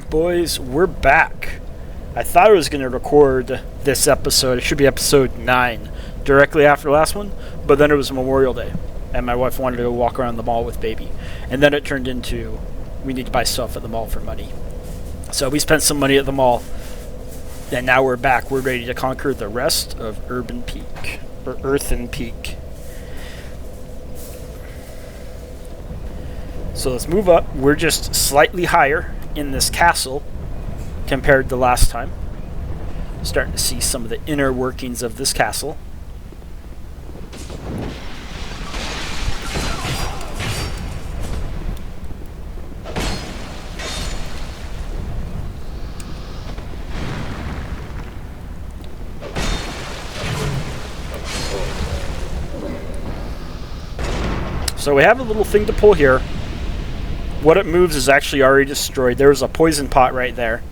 Boys, we're back. I thought I was going to record this episode, it should be episode 9, directly after the last one, but then it was Memorial Day, and my wife wanted to go walk around the mall with baby. And then it turned into, we need to buy stuff at the mall for money. So we spent some money at the mall, and now we're back. We're ready to conquer the rest of Urban Peak, or Earthen Peak. So let's move up. We're just slightly higher in this castle compared to last time. Starting to see some of the inner workings of this castle. So we have a little thing to pull here. What it moves is actually already destroyed. There was a poison pot right there.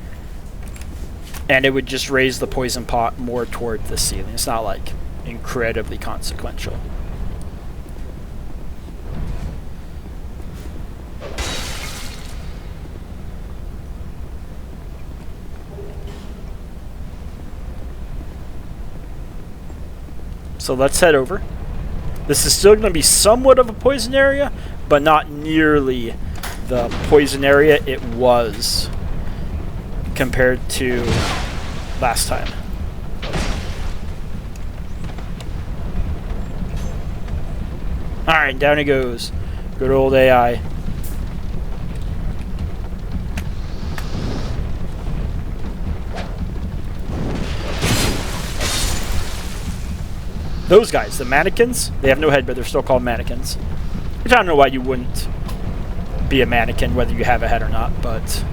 And it would just raise the poison pot more toward the ceiling. It's not like incredibly consequential. So let's head over. This is still going to be somewhat of a poison area, but not nearly the poison area it was compared to last time. Alright, down it goes. Good old AI. Those guys, the mannequins, they have no head, but they're still called mannequins. Which I don't know why you wouldn't be a mannequin, whether you have a head or not, but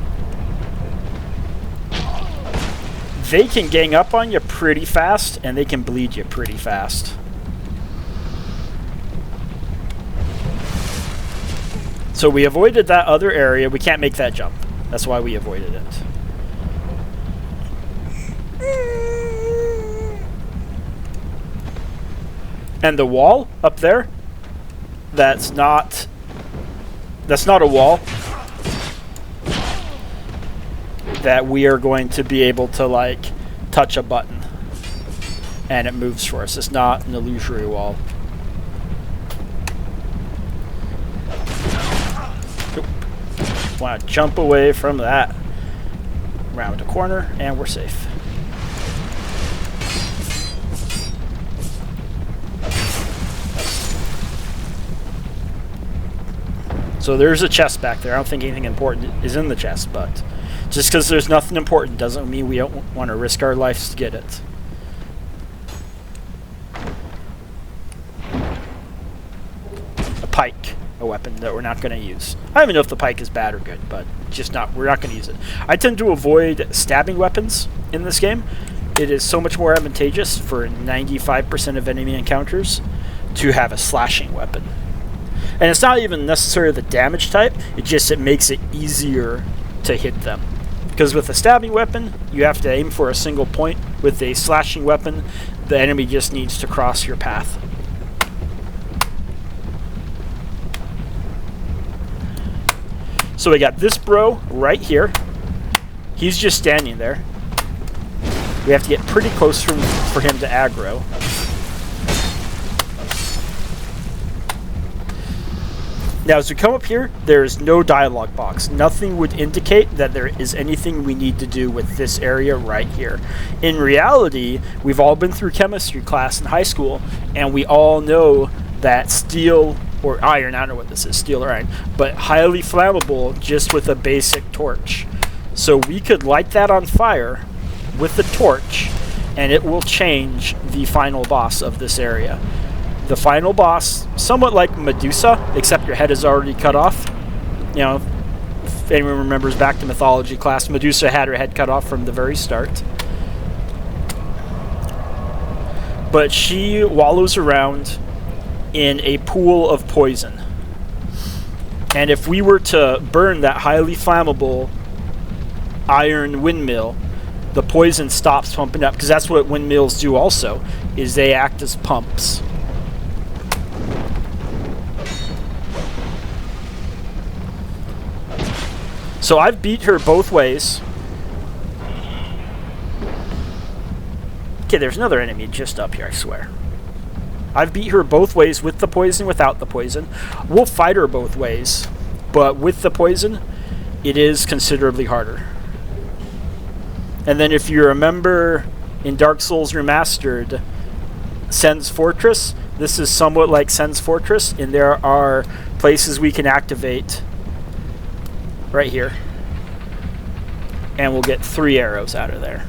they can gang up on you pretty fast, and they can bleed you pretty fast. So we avoided that other area. We can't make that jump. That's why we avoided it. And the wall up there, that's not a wall that we are going to be able to like touch a button and it moves for us. It's not an illusory wall. Want to jump away from that. Round the corner and we're safe. So there's a chest back there. I don't think anything important is in the chest, but just because there's nothing important doesn't mean we don't want to risk our lives to get it. A pike, a weapon that we're not going to use. I don't even know if the pike is bad or good, but we're not going to use it. I tend to avoid stabbing weapons in this game. It is so much more advantageous for 95% of enemy encounters to have a slashing weapon. And it's not even necessarily the damage type, it makes it easier to hit them. Because with a stabbing weapon, you have to aim for a single point. With a slashing weapon, the enemy just needs to cross your path. So we got this bro right here. He's just standing there. We have to get pretty close for him to aggro. Now, as we come up here, there is no dialogue box. Nothing would indicate that there is anything we need to do with this area right here. In reality, we've all been through chemistry class in high school, and we all know that steel or iron, I don't know what this is, steel or iron, but highly flammable just with a basic torch. So we could light that on fire with the torch, and it will change the final boss of this area. The final boss, somewhat like Medusa, except your head is already cut off. You know, if anyone remembers back to mythology class, Medusa had her head cut off from the very start. But she wallows around in a pool of poison. And if we were to burn that highly flammable iron windmill, the poison stops pumping up, because that's what windmills do also, is they act as pumps. So I've beat her both ways. Okay, there's another enemy just up here, I swear. I've beat her both ways, with the poison, without the poison. We'll fight her both ways, but with the poison, it is considerably harder. And then if you remember in Dark Souls Remastered, Sen's Fortress, this is somewhat like Sen's Fortress, and there are places we can activate right here. And we'll get 3 arrows out of there.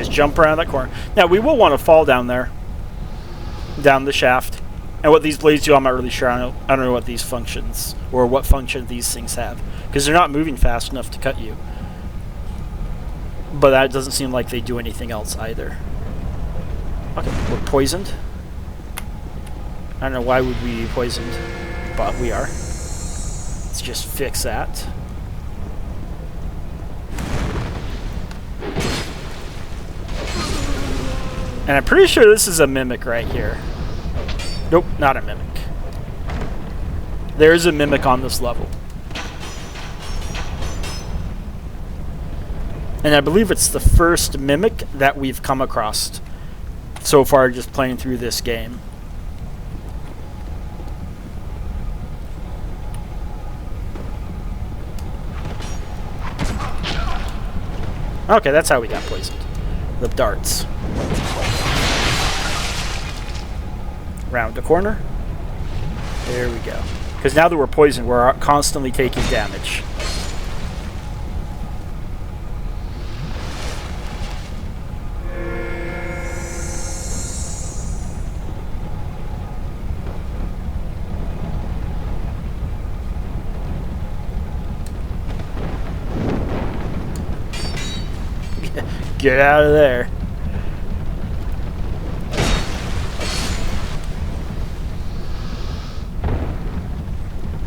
Jump around that corner. Now, we will want to fall down there. Down the shaft. And what these blades do, I'm not really sure. I don't know what these functions, or what function these things have. Because they're not moving fast enough to cut you. But that doesn't seem like they do anything else either. Okay, we're poisoned. I don't know why would we be poisoned, but we are. Let's just fix that. And I'm pretty sure this is a mimic right here. Nope, not a mimic. There is a mimic on this level. And I believe it's the first mimic that we've come across so far just playing through this game. Okay, that's how we got poisoned. The darts. Round the corner. There we go. Because now that we're poisoned, we're constantly taking damage. Get out of there.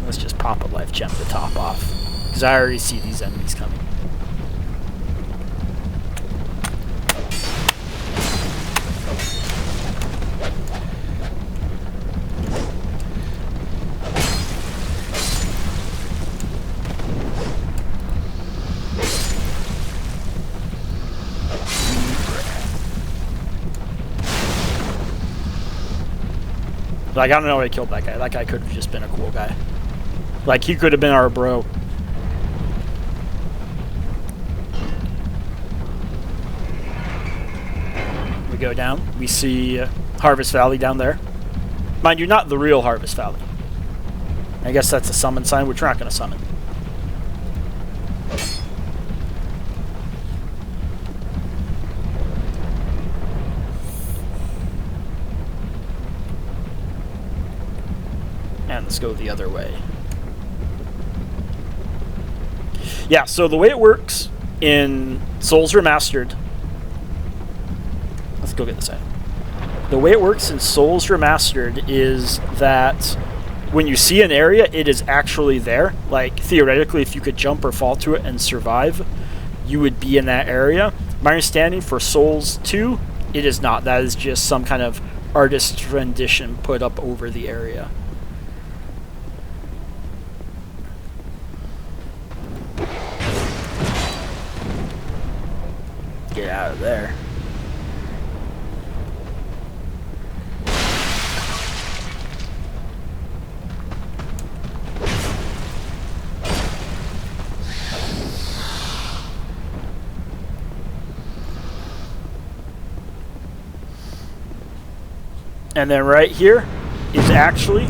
Let's just pop a life gem to top off. Because I already see these enemies coming. Like, I don't know how I killed that guy. That guy could have just been a cool guy. Like, he could have been our bro. We go down. We see Harvest Valley down there. Mind you, not the real Harvest Valley. I guess that's a summon sign, which we're not going to summon. And let's go the other way. Yeah, so the way it works in Souls Remastered... Let's go get this item. The way it works in Souls Remastered is that when you see an area, it is actually there. Like, theoretically, if you could jump or fall to it and survive, you would be in that area. My understanding for Souls 2, it is not. That is just some kind of artist's rendition put up over the area. Get out of there. And then right here is actually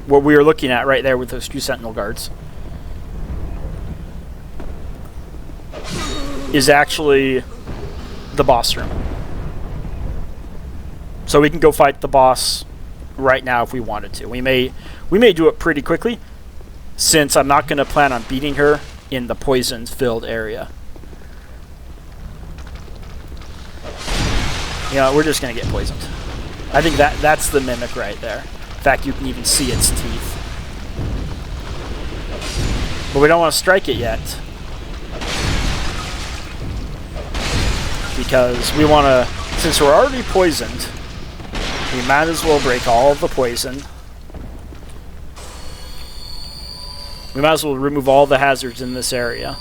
what we were looking at right there with those 2 sentinel guards. Is actually the boss room. So we can go fight the boss right now if we wanted to. We may do it pretty quickly, since I'm not going to plan on beating her in the poison-filled area. You know, we're just going to get poisoned. I think that's the Mimic right there. In fact, you can even see its teeth. But we don't want to strike it yet, because we want to, since we're already poisoned, we might as well break all of the poison. We might as well remove all the hazards in this area.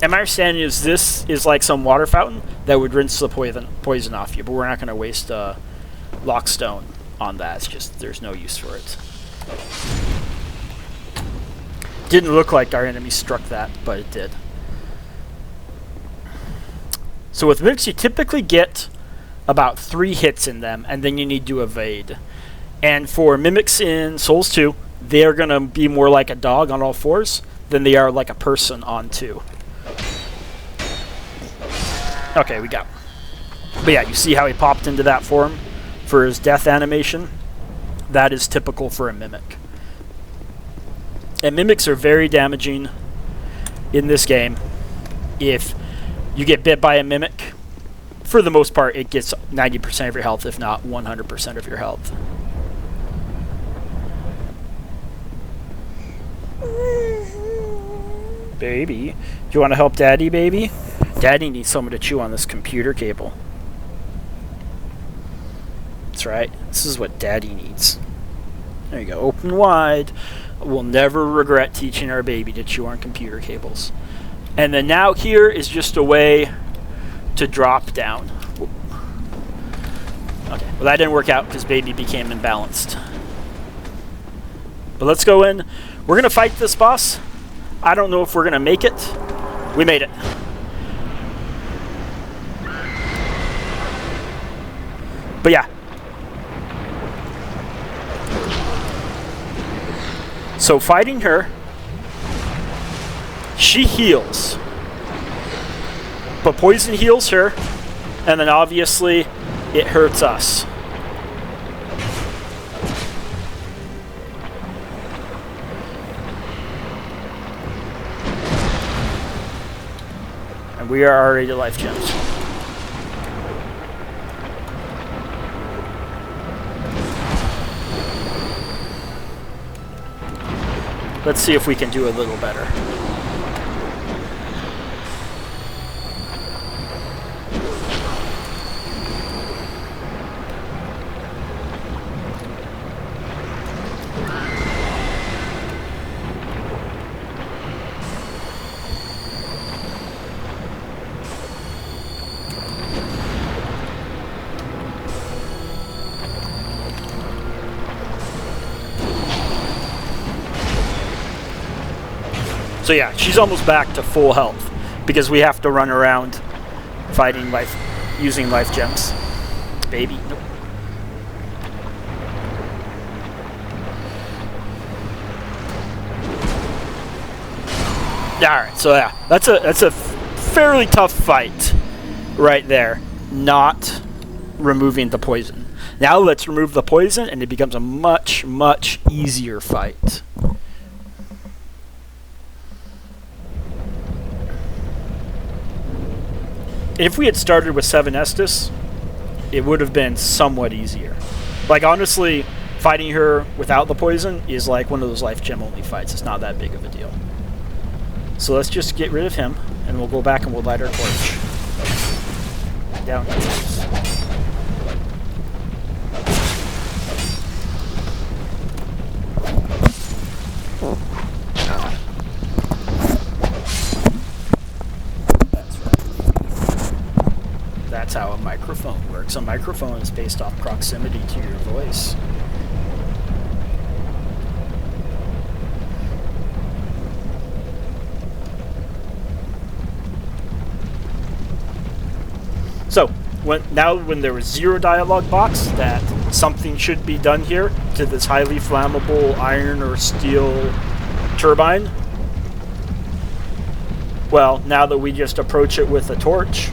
And my understanding is this is like some water fountain that would rinse the poison off you, but we're not going to waste lockstone on that. It's just there's no use for it. Didn't look like our enemy struck that, but it did. So with Mimics, you typically get about 3 hits in them, and then you need to evade. And for Mimics in Souls 2, they're going to be more like a dog on all 4s than they are like a person on 2. Okay, we got him. But yeah, you see how he popped into that form for his death animation? That is typical for a Mimic. And Mimics are very damaging in this game. If you get bit by a Mimic, for the most part, it gets 90% of your health, if not 100% of your health. Baby, do you want to help Daddy, baby? Daddy needs someone to chew on this computer cable. That's right. This is what Daddy needs. There you go. Open wide. We'll never regret teaching our baby to chew on computer cables. And then now here is just a way to drop down. Okay, well that didn't work out because baby became imbalanced. But let's go in. We're going to fight this boss. I don't know if we're going to make it. We made it. But yeah. So fighting her, she heals. But poison heals her, and then obviously it hurts us. And we are already to life gems. Let's see if we can do a little better. So yeah, she's almost back to full health because we have to run around fighting life, using life gems. Baby, nope. Alright, so yeah, that's a fairly tough fight right there, not removing the poison. Now let's remove the poison and it becomes a much, much easier fight. If we had started with 7 Estus, it would have been somewhat easier. Like, honestly, fighting her without the poison is like one of those life gem only fights. It's not that big of a deal. So let's just get rid of him, and we'll go back and we'll light our torch. Down goes. That's how a microphone works. A microphone is based off proximity to your voice. So, when there was 0 dialogue box that something should be done here to this highly flammable iron or steel turbine, well, now that we just approach it with a torch,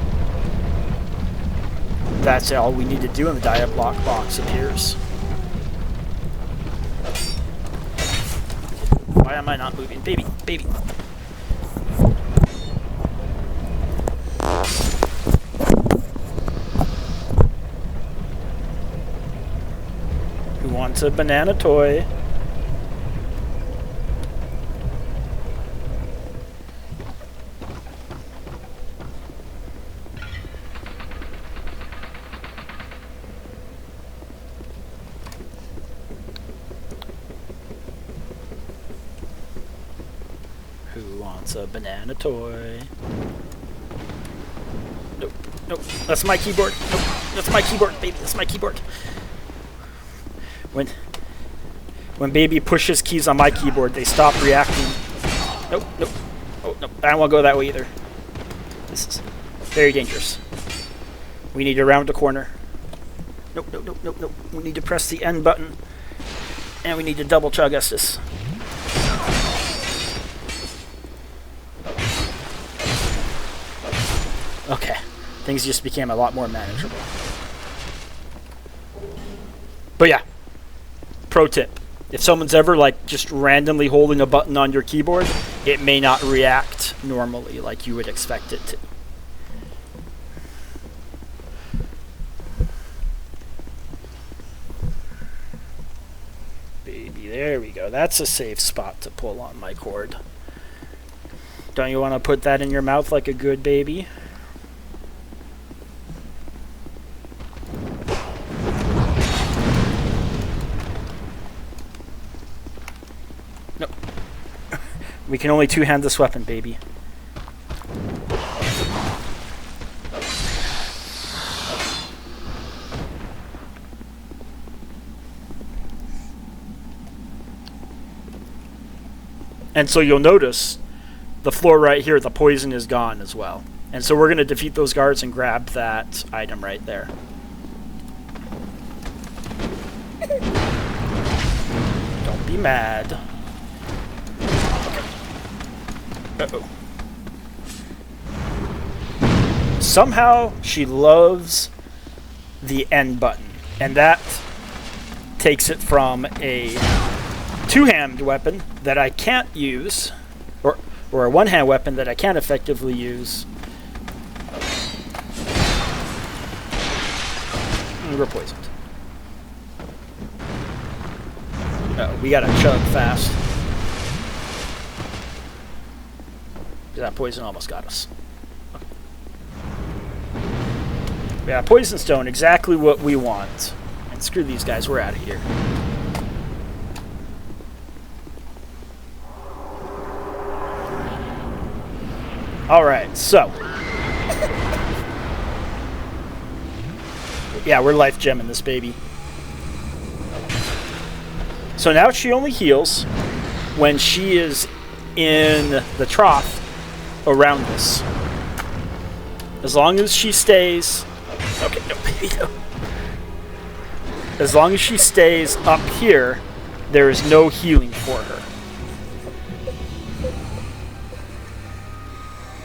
that's all we need to do and the dialogue box appears. Why am I not moving? Baby, baby. Who wants a banana toy? Who wants a banana toy? Nope, nope, that's my keyboard. Nope, that's my keyboard, baby, that's my keyboard. When baby pushes keys on my keyboard, they stop reacting. Nope, nope. Oh, nope. I don't want to go that way either. This is very dangerous. We need to round a corner. Nope, nope, nope, nope, nope. We need to press the N button. And we need to double chug Estus. Okay. Things just became a lot more manageable. But yeah. Pro tip. If someone's ever like just randomly holding a button on your keyboard, it may not react normally like you would expect it to. Baby, there we go. That's a safe spot to pull on my cord. Don't you want to put that in your mouth like a good baby? We can only two-hand this weapon, baby. And so you'll notice the floor right here, the poison is gone as well. And so we're going to defeat those guards and grab that item right there. Don't be mad. Uh-oh. Somehow she loves the N button, and that takes it from a two-hand weapon that I can't use, or a one-hand weapon that I can't effectively use. And we're poisoned. Uh-oh, we gotta chug fast. That poison almost got us. Okay. Yeah, poison stone, exactly what we want. And screw these guys, we're out of here. Alright, so. Yeah, we're life gemming this baby. So now she only heals when she is in the trough around this. As long as she stays... Okay, no, baby, no. As long as she stays up here, there is no healing for her.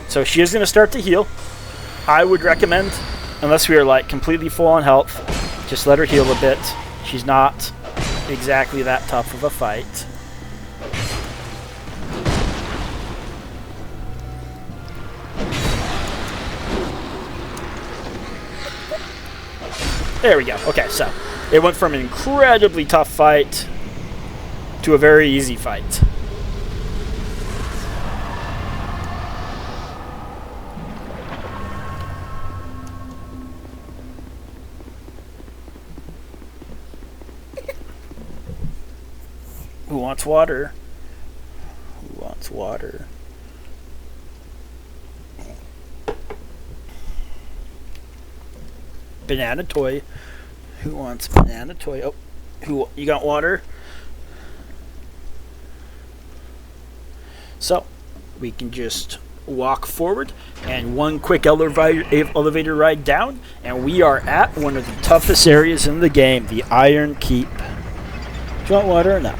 So she is going to start to heal. I would recommend, unless we are like completely full on health, just let her heal a bit. She's not exactly that tough of a fight. There we go. Okay, so it went from an incredibly tough fight to a very easy fight. Who wants water? Who wants water? Banana toy. Who wants banana toy? Oh, you got water? So we can just walk forward, and one quick elevator ride down, and we are at one of the toughest areas in the game, the Iron Keep. Do you want water or not?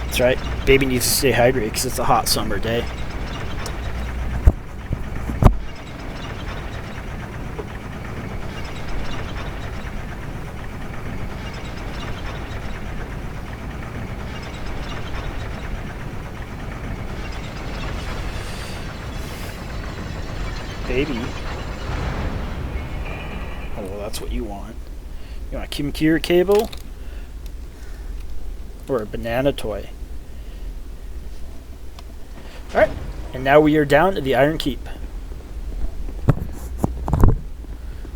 That's right. Baby needs to stay hydrated because it's a hot summer day. Baby. Oh, well, that's what you want. You want a Kimakira cable? Or a banana toy? Alright, and now we are down at the Iron Keep.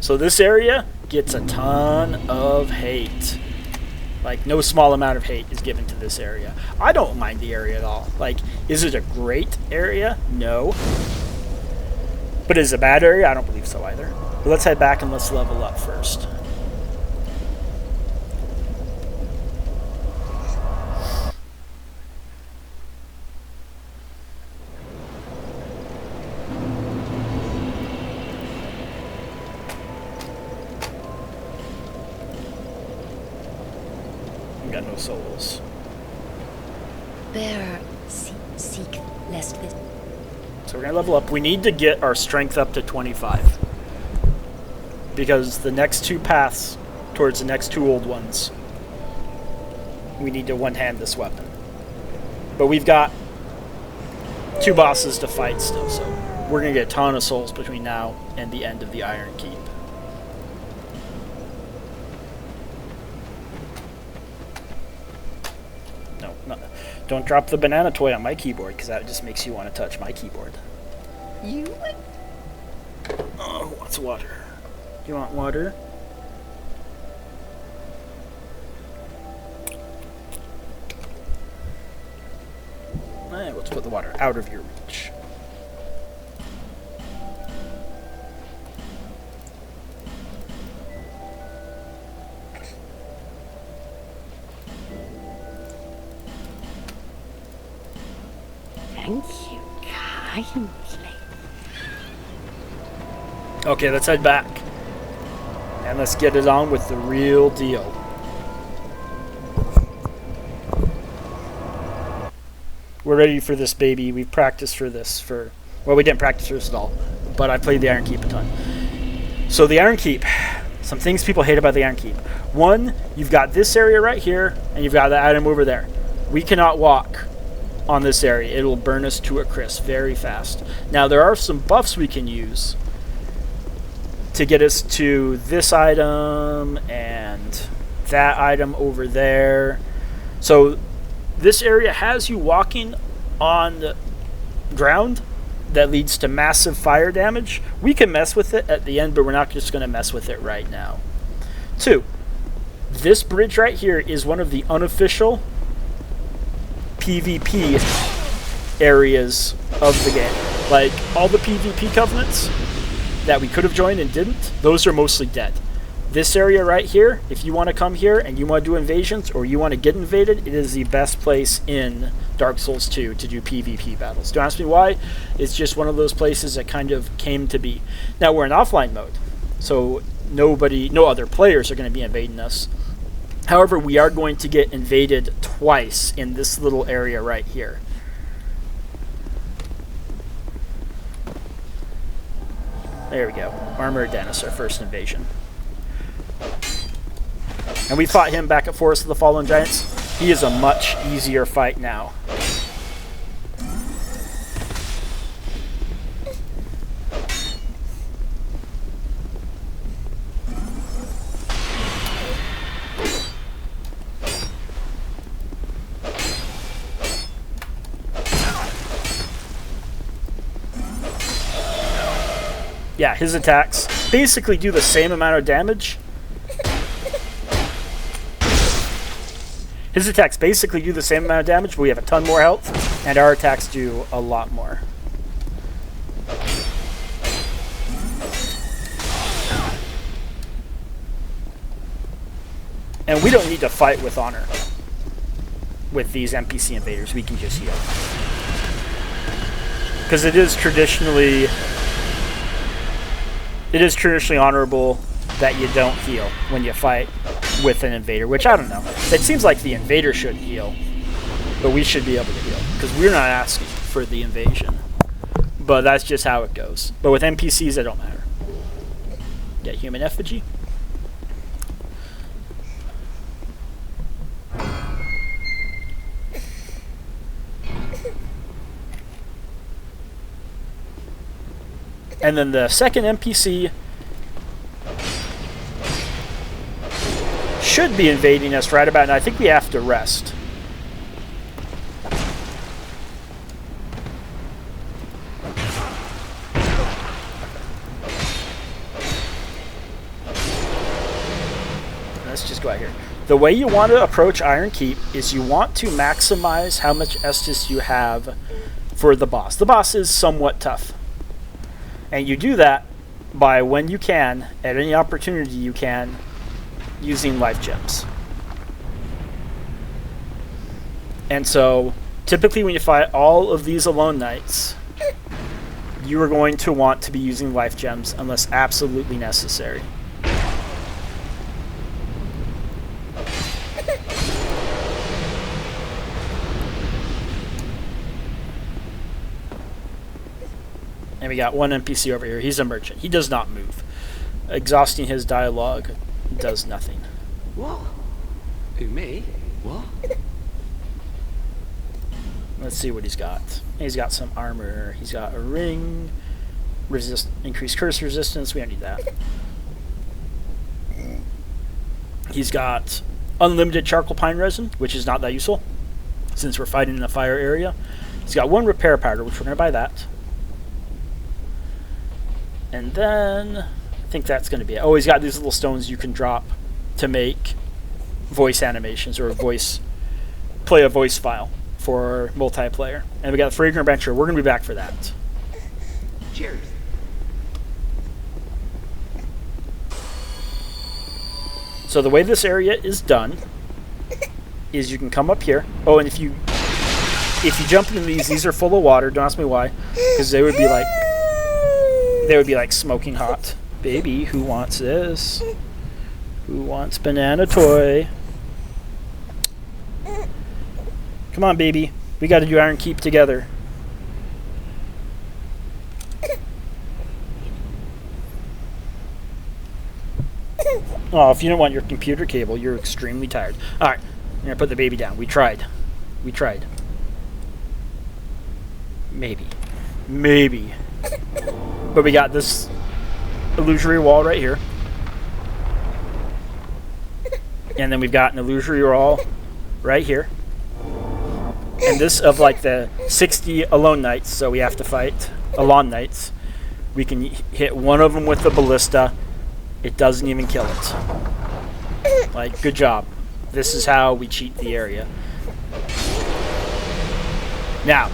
So this area gets a ton of hate. Like, no small amount of hate is given to this area. I don't mind the area at all. Like, is it a great area? No. But is it a bad area? I don't believe so either. But let's head back and let's level up first. We got no souls. Bearer, seek lest this. So we're going to level up. We need to get our strength up to 25. Because the next two paths towards the next two old ones, we need to one-hand this weapon. But we've got two bosses to fight still, so we're going to get a ton of souls between now and the end of the Iron Keep. No. Don't drop the banana toy on my keyboard, because that just makes you want to touch my keyboard. You? Oh, who wants water? You want water? And let's put the water out of your reach. Thank you kindly. Okay, let's head back. And let's get it on with the real deal. We're ready for this, baby. We've practiced for this for... Well, we didn't practice for this at all. But I played the Iron Keep a ton. So the Iron Keep. Some things people hate about the Iron Keep. One, you've got this area right here, and you've got the item over there. We cannot walk on this area. It will burn us to a crisp very fast. Now, there are some buffs we can use to get us to this item and that item over there. So this area has you walking on the ground that leads to massive fire damage. We can mess with it at the end, but we're not just going to mess with it right now. 2, this bridge right here is one of the unofficial PvP areas of the game. Like, all the PvP covenants that we could have joined and didn't, those are mostly dead. This area right here, if you want to come here and you want to do invasions or you want to get invaded, it is the best place in Dark Souls 2 to do PvP battles. Don't ask me why, it's just one of those places that kind of came to be. Now we're in offline mode, so no other players are going to be invading us. However, we are going to get invaded twice in this little area right here. There we go. Armored Dennis, our first invasion. And we fought him back at Forest of the Fallen Giants. He is a much easier fight now. Yeah, his attacks basically do the same amount of damage. His attacks basically do the same amount of damage, but we have a ton more health, and our attacks do a lot more. And we don't need to fight with honor with these NPC invaders. We can just heal. Because it is traditionally honorable that you don't heal when you fight with an invader, which I don't know. It seems like the invader should heal, but we should be able to heal because we're not asking for the invasion. But that's just how it goes. But with NPCs, it don't matter. Yeah, human effigy. And then the second NPC should be invading us right about now. I think we have to rest. Let's just go out here. The way you want to approach Iron Keep is you want to maximize how much Estus you have for the boss. The boss is somewhat tough. And you do that by, when you can, at any opportunity you can, using life gems. And so, typically when you fight all of these alone knights, you are going to want to be using life gems unless absolutely necessary. And we got one NPC over here. He's a merchant. He does not move. Exhausting his dialogue does nothing. What? Who, me? What? Let's see what he's got. He's got some armor. He's got a ring. Increased curse resistance. We don't need that. He's got unlimited charcoal pine resin, which is not that useful since we're fighting in a fire area. He's got one repair powder, which we're going to buy that. And then, I think that's going to be it. Oh, he's got these little stones you can drop to make voice animations or play a voice file for multiplayer. And we got the Fragrant Adventure. We're going to be back for that. Cheers. So the way this area is done is you can come up here. Oh, and if you jump into these are full of water. Don't ask me why, because they would be like smoking hot. Baby, who wants this? Who wants banana toy? Come on, baby. We got to do Iron Keep together. Oh, if you don't want your computer cable, you're extremely tired. All right, I'm going to put the baby down. We tried. Maybe. But we got this illusory wall right here. And then we've got an illusory wall right here. And this of like the 60 alone knights, so we have to fight Alon knights. We can hit one of them with the ballista. It doesn't even kill it. Like, good job. This is how we cheat the area. Now,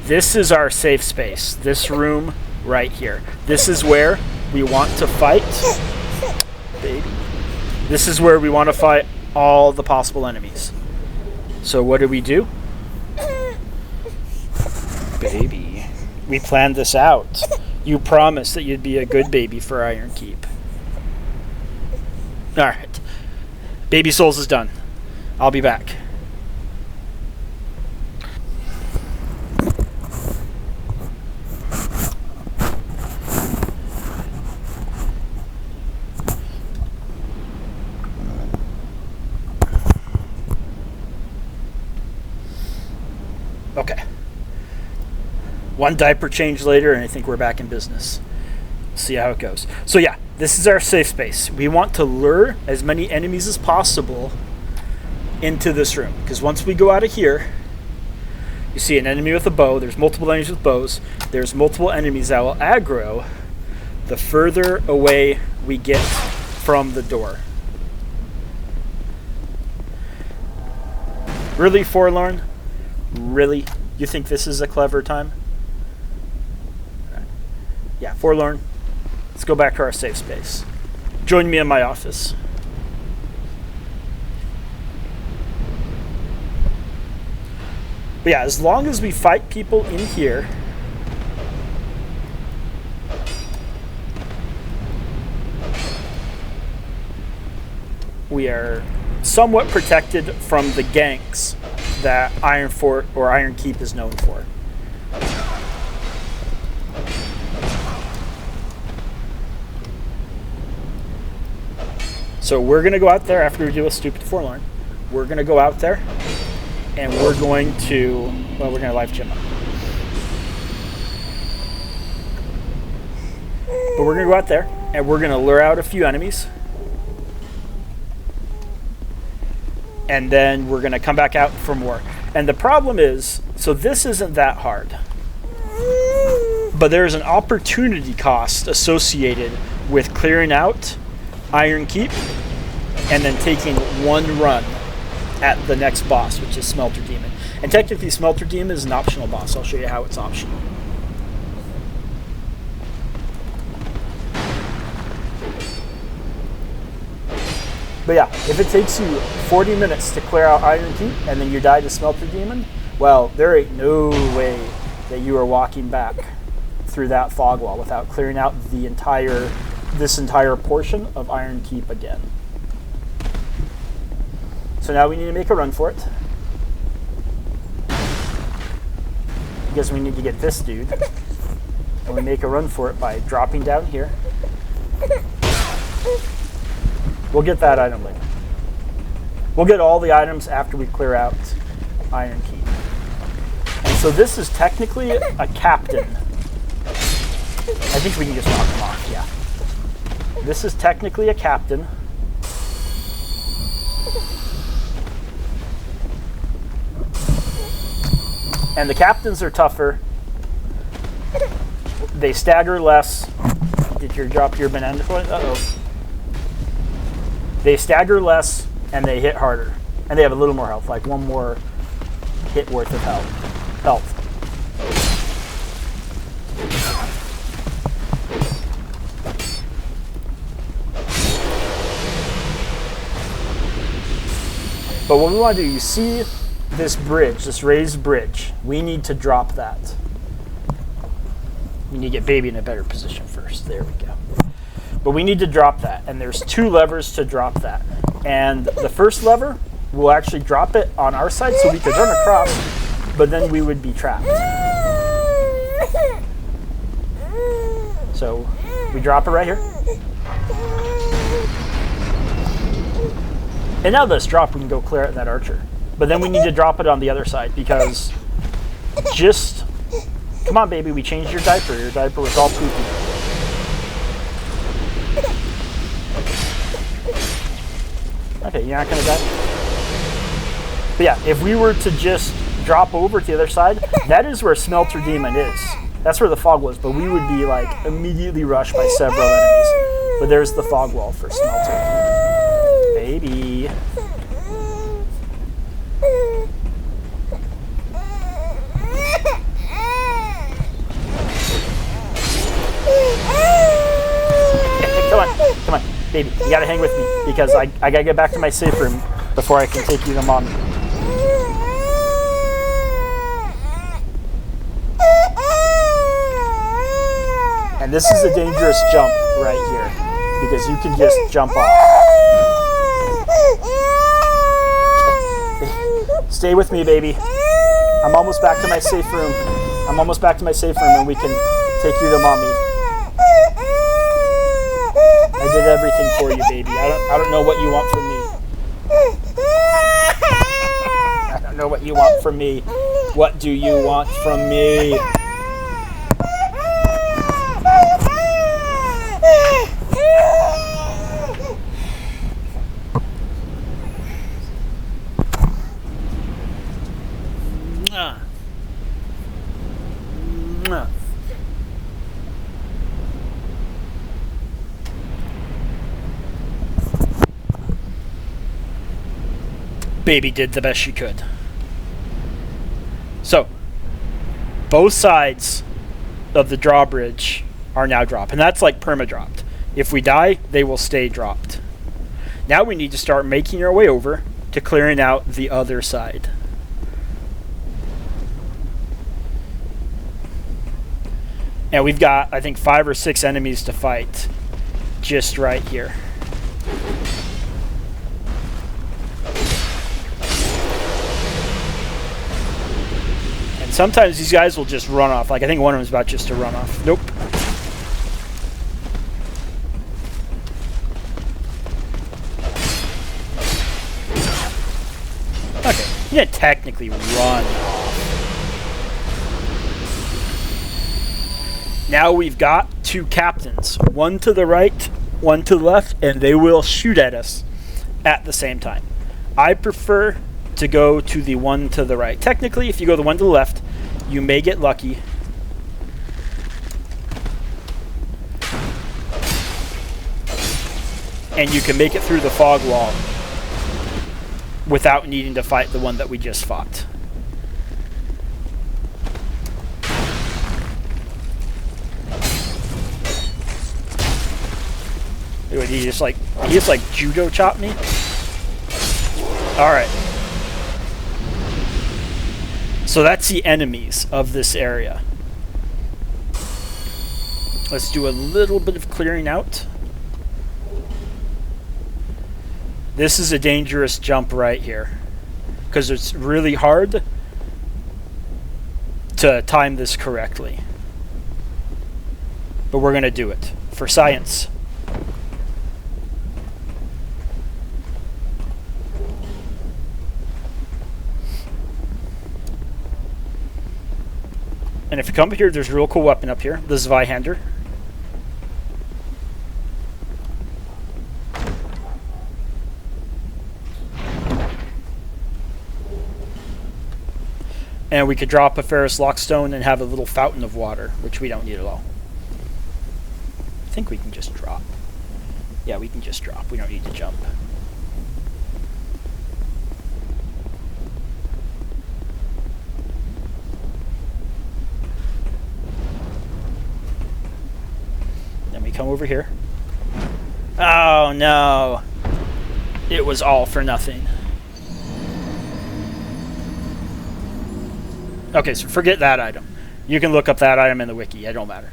this is our safe space. This room right here. This is where we want to fight. Baby. This is where we want to fight all the possible enemies. So what do? Baby. We planned this out. You promised that you'd be a good baby for Iron Keep. Alright. Baby Souls is done. I'll be back. Okay. One diaper change later, and I think we're back in business. See how it goes. So yeah, this is our safe space. We want to lure as many enemies as possible into this room. Because once we go out of here, you see an enemy with a bow. There's multiple enemies with bows. There's multiple enemies that will aggro the further away we get from the door. Really, Forlorn? Really? You think this is a clever time? Yeah, Forlorn. Let's go back to our safe space. Join me in my office. But yeah, as long as we fight people in here, we are somewhat protected from the ganks that Iron Fort or Iron Keep is known for. So we're going to go out there after we do a Stupid Forlorn. We're going to go out there and we're going to, well, we're going to live Jim up. But we're going to go out there and we're going to lure out a few enemies. And then we're going to come back out for more. And the problem is, so this isn't that hard. But there's an opportunity cost associated with clearing out Iron Keep and then taking one run at the next boss, which is Smelter Demon. And technically Smelter Demon is an optional boss. I'll show you how it's optional. But yeah, if it takes you 40 minutes to clear out Iron Keep and then you die to Smelter Demon, well, there ain't no way that you are walking back through that fog wall without clearing out this entire portion of Iron Keep again. So now we need to make a run for it. Because we need to get this dude. And we make a run for it by dropping down here. We'll get that item later. We'll get all the items after we clear out Iron Keep. And so this is technically a captain. I think we can just knock him off, yeah. This is technically a captain. And the captains are tougher. They stagger less. Did you drop your banana point? Uh-oh. They stagger less and they hit harder. And they have a little more health, like one more hit worth of health. But what we want to do, you see this bridge, this raised bridge, we need to drop that. We need to get baby in a better position first. There we go. But we need to drop that, and there's 2 levers to drop that. And the first lever will actually drop it on our side so we could run across, but then we would be trapped. So we drop it right here. And now this drop, we can go clear out that archer. But then we need to drop it on the other side because come on, baby, we changed your diaper. Your diaper was all poopy. Okay, you're not going to die? But yeah, if we were to just drop over to the other side, that is where Smelter Demon is. That's where the fog was, but we would be like immediately rushed by several enemies. But there's the fog wall for Smelter. Baby. Come on, baby, you gotta hang with me because I gotta get back to my safe room before I can take you to mommy. And this is a dangerous jump right here because you can just jump off. Stay with me, baby. I'm almost back to my safe room. And we can take you to mommy. I did everything for you, baby. I don't know what you want from me. I don't know what you want from me. What do you want from me? Baby did the best she could. So, both sides of the drawbridge are now dropped. And that's like perma-dropped. If we die, they will stay dropped. Now we need to start making our way over to clearing out the other side. And we've got, I think, 5 or 6 enemies to fight just right here. And sometimes these guys will just run off. Like, I think one of them is about just to run off. Nope. Okay, he didn't technically run off. Now we've got 2 captains. One to the right, one to the left, and they will shoot at us at the same time. I prefer to go to the one to the right. Technically, if you go the one to the left, you may get lucky. And you can make it through the fog wall without needing to fight the one that we just fought. He just like judo chopped me. All right. So that's the enemies of this area. Let's do a little bit of clearing out. This is a dangerous jump right here because it's really hard to time this correctly. But we're going to do it for science. And if you come up here, there's a real cool weapon up here, the Zweihander. And we could drop a Ferrous Lockstone and have a little fountain of water, which we don't need at all. I think we can just drop. Yeah, we can just drop. We don't need to jump. Then we come over here. Oh no! It was all for nothing. Okay, so forget that item. You can look up that item in the wiki. It don't matter.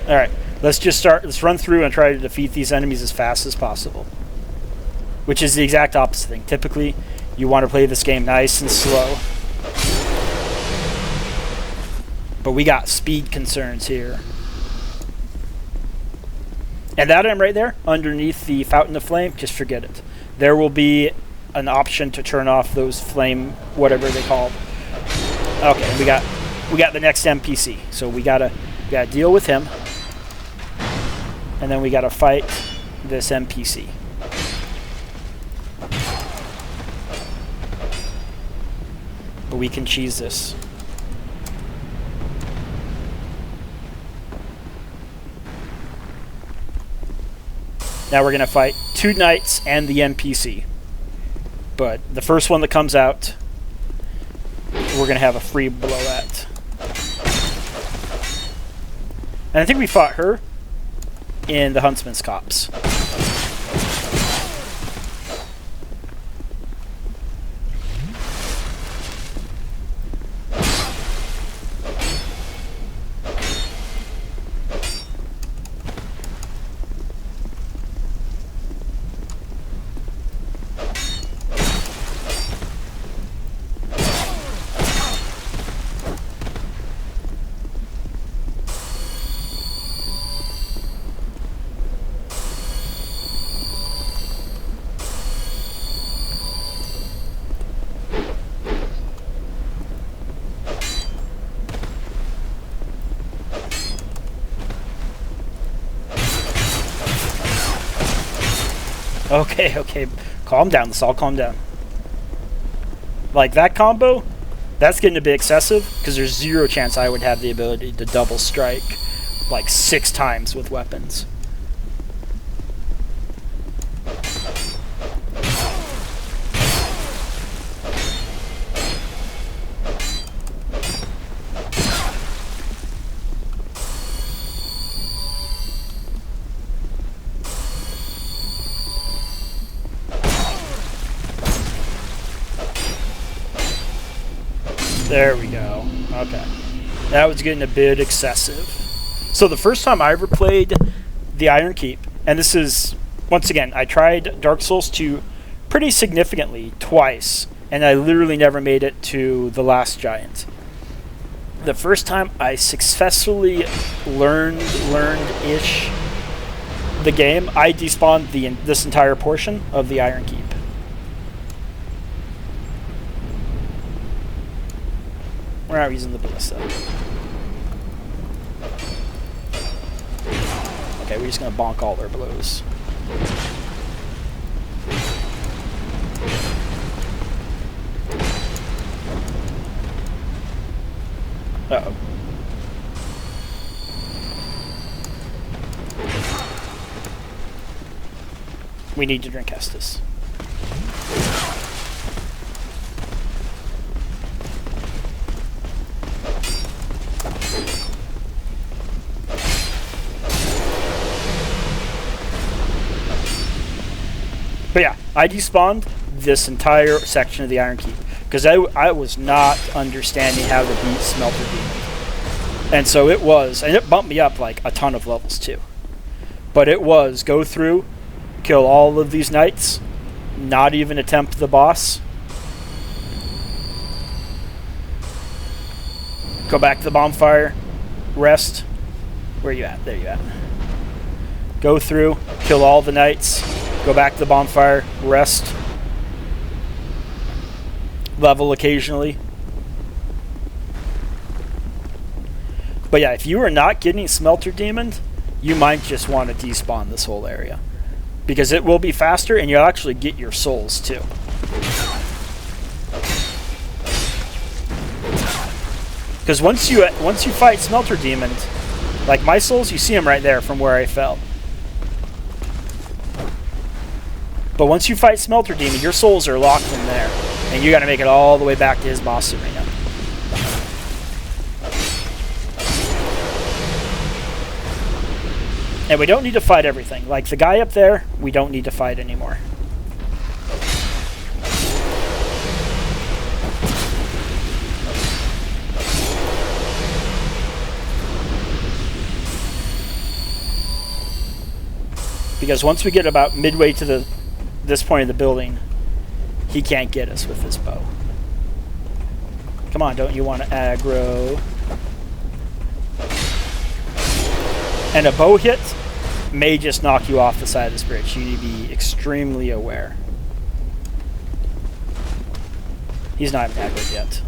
Alright, let's run through and try to defeat these enemies as fast as possible. Which is the exact opposite thing. Typically, you want to play this game nice and slow. But we got speed concerns here. And that item right there, underneath the Fountain of Flame, just forget it. There will be an option to turn off those flame, whatever they called. Okay, we got the next NPC. So we gotta deal with him. And then we gotta fight this NPC. But we can cheese this. Now we're going to fight 2 knights and the NPC. But the first one that comes out, we're going to have a free blow at. And I think we fought her in the Huntsman's Copse. Okay, calm down. Let's all calm down. Like, that combo, that's getting a bit excessive, because there's 0 chance I would have the ability to double strike, like, 6 times with weapons. There we go. Okay. That was getting a bit excessive. So the first time I ever played the Iron Keep, and this is, once again, I tried Dark Souls 2 pretty significantly twice, and I literally never made it to the last giant. The first time I successfully learned-ish the game, I despawned this entire portion of the Iron Keep. We're not using the ballista. Okay, we're just gonna bonk all their blows. Uh-oh. We need to drink Estus. But yeah, I despawned this entire section of the Iron Keep because I was not understanding how to beat Smelter Demon. And so it was, and it bumped me up like a ton of levels too. But it was go through, kill all of these knights, not even attempt the boss. Go back to the bonfire, rest. Where you at? There you at. Go through, kill all the knights, go back to the bonfire, rest. Level occasionally. But yeah, if you are not getting Smelter Demon, you might just want to despawn this whole area. Because it will be faster and you'll actually get your souls too. Because once you fight Smelter Demon, like my souls, you see them right there from where I fell. But once you fight Smelter Demon, your souls are locked in there. And you gotta make it all the way back to his boss arena. And we don't need to fight everything. Like the guy up there, we don't need to fight anymore. Because once we get about midway to this point of the building, he can't get us with this bow. Come on, don't you want to aggro? And a bow hit may just knock you off the side of this bridge. You need to be extremely aware. He's not even aggroed yet.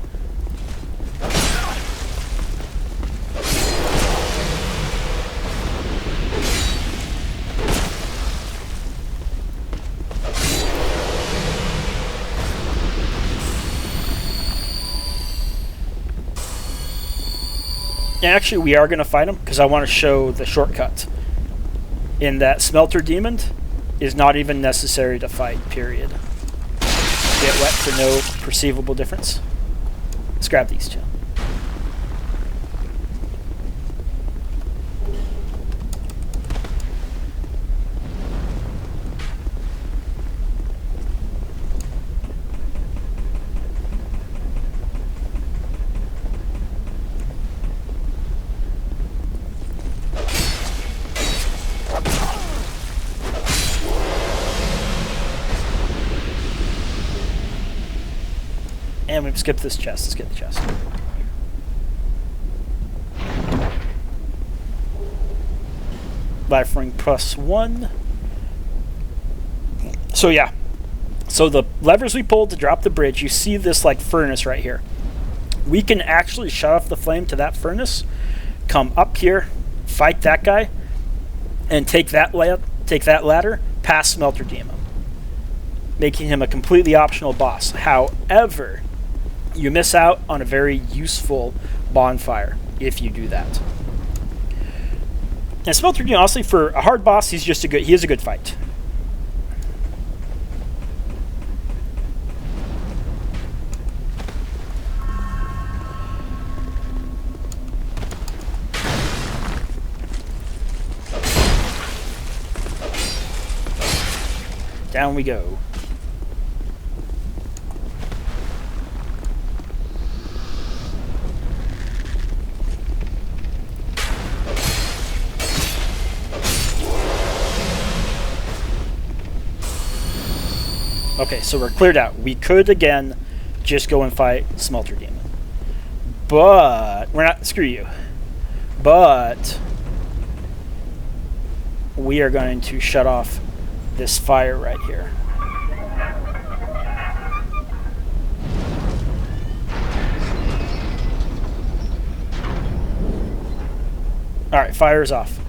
And actually, we are going to fight him because I want to show the shortcut. In that Smelter Demon is not even necessary to fight, period. Get wet for no perceivable difference. Let's grab these two. And we've skipped this chest. Let's get the chest. Life ring +1. So yeah. So the levers we pulled to drop the bridge, you see this like furnace right here. We can actually shut off the flame to that furnace, come up here, fight that guy, and take that ladder past Smelter Demon, making him a completely optional boss. However, you miss out on a very useful bonfire if you do that. And Smelter Demon, honestly, for a hard boss, he is a good fight. Down we go. Okay, so we're cleared out. We could, again, just go and fight Smelter Demon. But, we're not, screw you. But, we are going to shut off this fire right here. Alright, fire's off.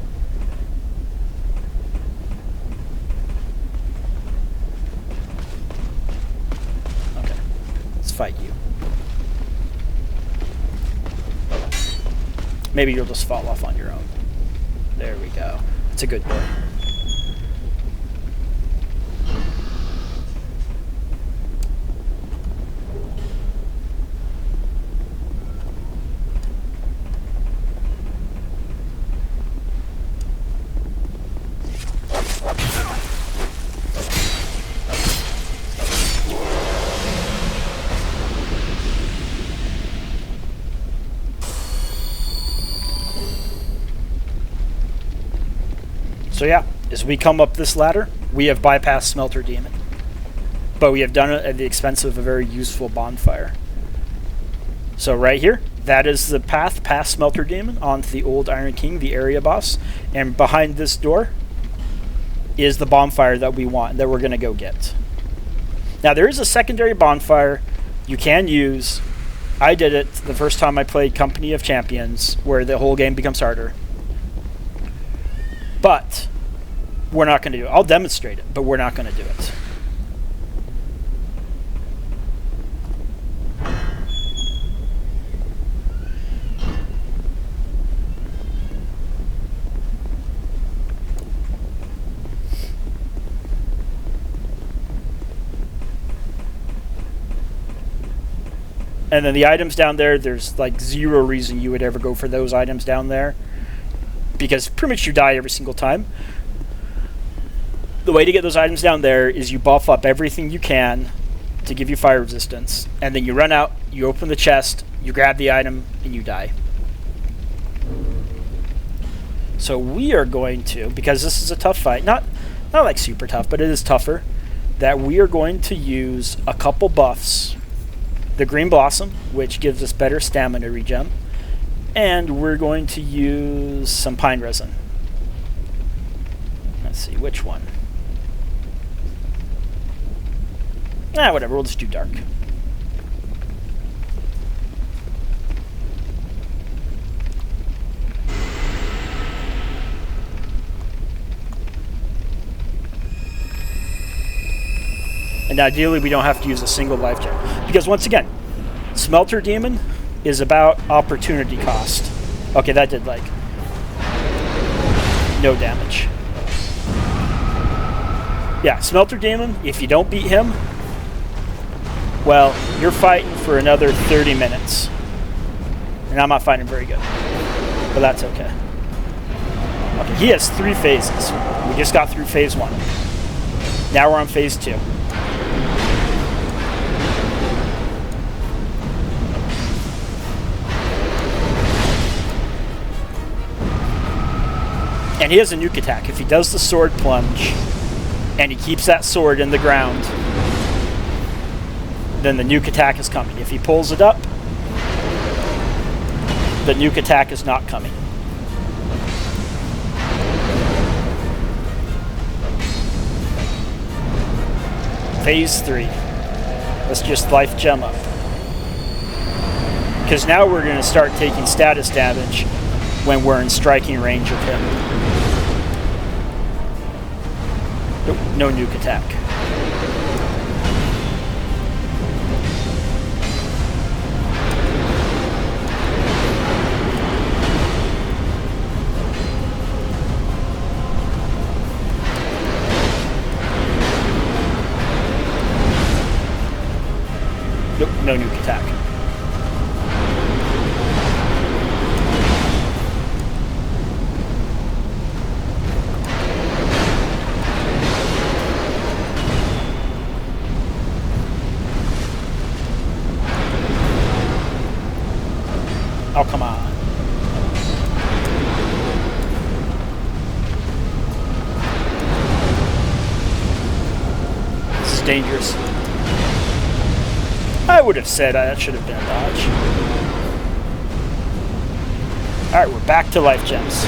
Okay, let's fight you. Maybe you'll just fall off on your own. There we go. That's a good boy. So yeah, as we come up this ladder, we have bypassed Smelter Demon. But we have done it at the expense of a very useful bonfire. So right here, that is the path past Smelter Demon onto the old Iron King, the area boss. And behind this door is the bonfire that we want, that we're going to go get. Now there is a secondary bonfire you can use. I did it the first time I played Company of Champions, where the whole game becomes harder. But we're not going to do it. I'll demonstrate it, but we're not going to do it. And then the items down there, there's like zero reason you would ever go for those items down there, because pretty much you die every single time. The way to get those items down there is you buff up everything you can to give you fire resistance, and then you run out, you open the chest, you grab the item, and you die. So we are going to, because this is a tough fight, not like super tough, but it is tougher, that we are going to use a couple buffs. The Green Blossom, which gives us better stamina regen, and we're going to use some pine resin. Let's see, which one? Whatever, we'll just do dark. And ideally, we don't have to use a single life gem. Because once again, Smelter Demon is about opportunity cost. Okay, that did like no damage. Yeah, Smelter Demon, if you don't beat him, well, you're fighting for another 30 minutes. And I'm not fighting very good. But that's okay. Okay, he has 3 phases. We just got through phase 1. Now we're on phase 2. And he has a nuke attack. If he does the sword plunge, and he keeps that sword in the ground, then the nuke attack is coming. If he pulls it up, the nuke attack is not coming. Phase 3. Let's just life gem up. Because now we're going to start taking status damage when we're in striking range of him. Nope, no nuke attack. Nope, no nuke attack. Oh, come on. This is dangerous. I would have said that should have been a dodge. Alright, we're back to life gems.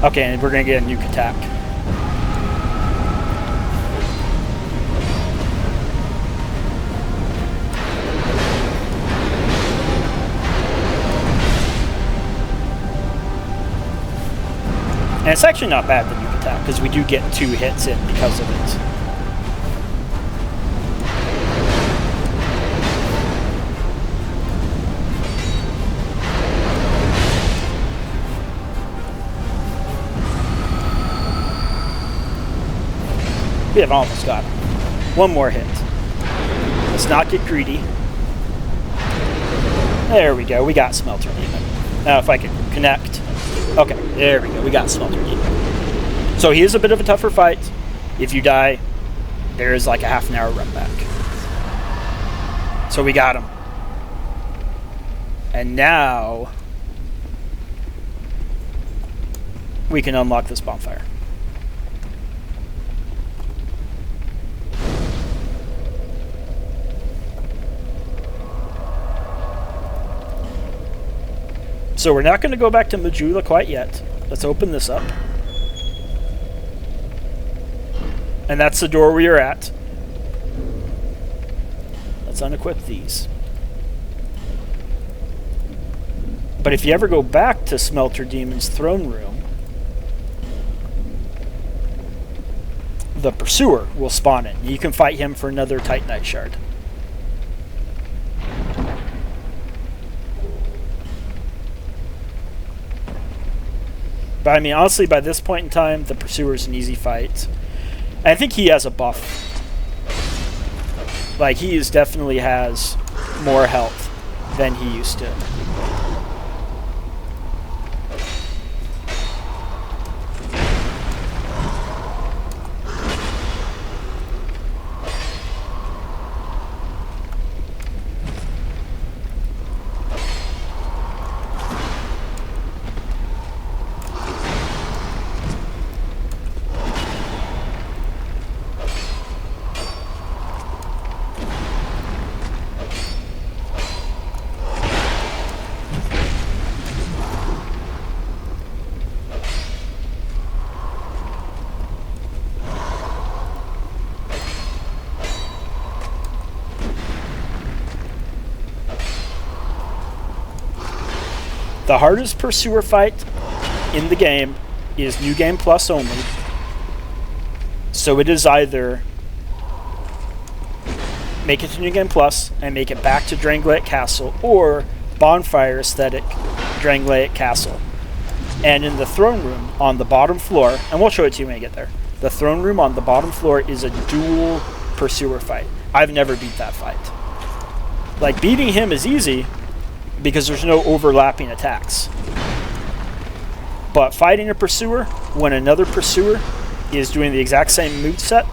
Okay, and we're going to get a nuke attack. And it's actually not bad, the nuke attack, because we do get 2 hits in because of it. We have almost got him. 1 more hit. Let's not get greedy. There we go. We got Smelter Demon. Now if I can connect. Okay, there we go. We got Smelter Demon. So he is a bit of a tougher fight. If you die, there is like a half an hour run back. So we got him. And now we can unlock this bonfire. So we're not going to go back to Majula quite yet. Let's open this up. And that's the door we are at. Let's unequip these. But if you ever go back to Smelter Demon's throne room, the Pursuer will spawn in. You can fight him for another Titanite shard. But I mean, honestly, by this point in time, the Pursuer is an easy fight. And I think he has a buff. Like, he definitely has more health than he used to. The hardest Pursuer fight in the game is New Game Plus only. So it is either make it to New Game Plus and make it back to Drangleic Castle, or Bonfire Aesthetic Drangleic Castle. And in the throne room on the bottom floor, and we'll show it to you when we get there, the throne room on the bottom floor is a dual Pursuer fight. I've never beat that fight. Like, beating him is easy because there's no overlapping attacks. But fighting a Pursuer when another Pursuer is doing the exact same moveset,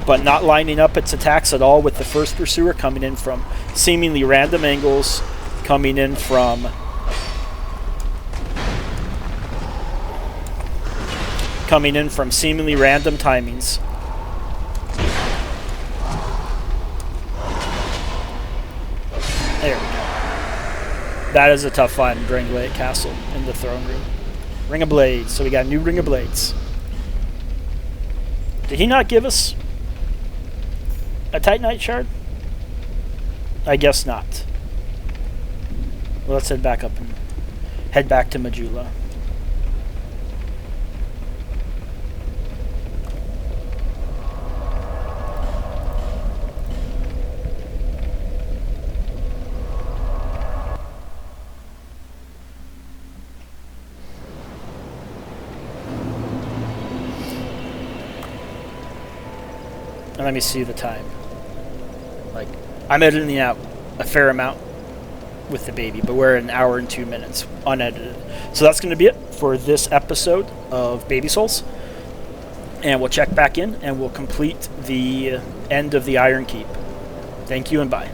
but not lining up its attacks at all with the first Pursuer, coming in from seemingly random angles, coming in from seemingly random timings. There we go. That is a tough fight in Drangleic Castle in the throne room. Ring of Blades. So we got a new Ring of Blades. Did he not give us a Titanite shard? I guess not. Well, let's head back up and head back to Majula. And let me see the time. Like, I'm editing out a fair amount with the baby, but we're at 1 hour and 2 minutes unedited. So that's going to be it for this episode of Baby Souls. And we'll check back in and we'll complete the end of the Iron Keep. Thank you and bye.